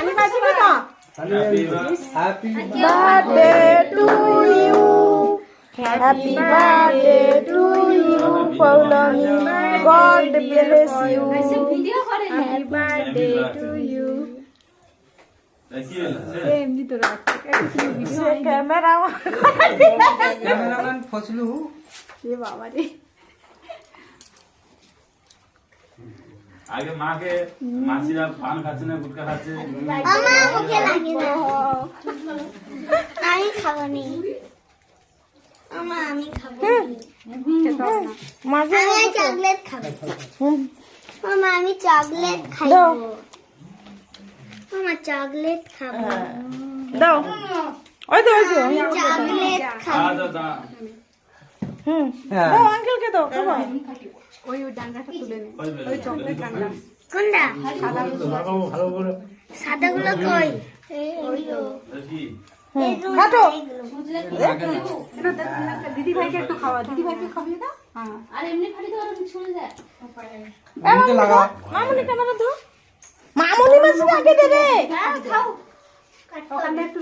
তালি বাজবে না। Happy birthday to you, happy birthday to you Poulomi, God bless you, happy birthday to you. এমনি তো রাখছে ক্যামেরাম্যান ফসলু। এ বাবা রে, আগে মাকে মাসিরা পান খাচ্ছে না গুটকা খাচ্ছে। আমি খাবো নি, আমি খাবো মাঝে আমি চকলেট খাবো। মামা আমি চকলেট খাবো। দাও মামা চকলেট খাবো। দাও, ওই তো ওই তো আমি চকলেট খাবো। হুম হ্যাঁ দাও, আঙ্কেলকে দাও খাবো। কোনটা সাদা গুলো কই? কাটো। দিদি ভাইকে একটু খাওয়া, দিদি ভাইকে খাবিয়ে দাও। আর এমনি খালি তো ছুঁড়ে দেয়। এমনিতে লাগা। মামুনি ক্যামেরা ধো, মামুনি মাসিকে আগে দে রে। খাও।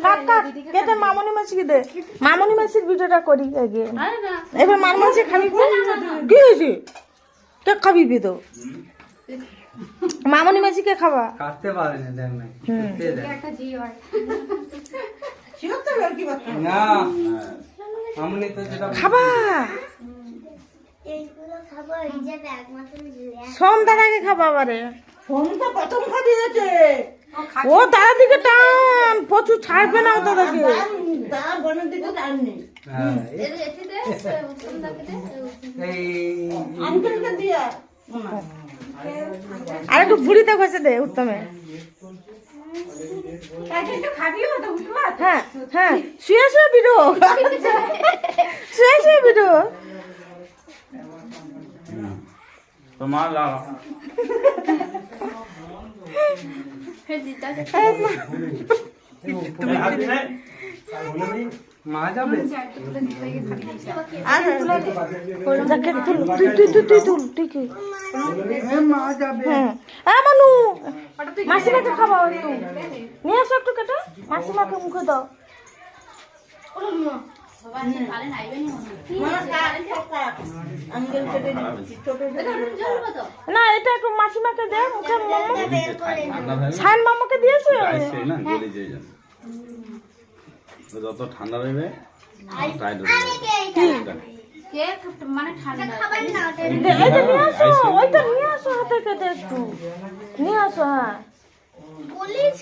কাট কাট কেটে মামুনি মাসিকে দে, মামুনি মাসির ভিডিওটা করি আগে। এবার মার মাসি খাবি কি হয়েছে, কে খাবি তো মামুনি মাসিকে খাবা। কাটতে পারে না দেখ না। কেটে দেয়। একটা জি হয়। না আমনি তো যেটা খাবা এইগুলো খাবো, এই যে ব্যাগ মতন ঝুলে আছে। সন্ধ্যার আগে খাবা আবারে। ফোন তো প্রথম খাবি হয়েছে, ও তারা দিকে টান, প্রচুর ছাড়বে না ও দাদাকে। তার বোনের দিকে টাননি। হ্যাঁ এতে দে, সন্ধ্যাকে দে। এই আঙ্কেলকে দিয়া আর একটু ভুড়িতে ঘষে দে উত্তমে। হ্যাঁ হ্যাঁ শুয়ে শুয়ে বিড়ো, শুয়ে শুয়ে বিড়ো। তোমার লাগা মা যাবে যাকে তুল, তুই তুই তুই তুই তুল ঠিক। মা যাবে হ্যাঁ মানু মাসিমাকে খাওয়াও একটু, নিয়ে আসো একটু কেটে মাসিমাকে মুখে দাও। আঙ্কেলকে দিয়ে দিচ্ছি, ছোট ছোট না এটা একটু মাসিমাকে দে মুখে। সাইন মামাকে দিয়েছে। না গলে যায় জানো, যত ঠান্ডা রইবে টাইট আমি কে এটা কেক মানে ঠান্ডা। খাবার না ওটা এইটা নিয়ে আসো, ওইটা নিয়ে আসো হাতে কেটে একটু নিয়ে আসো। হ্যাঁ বলিস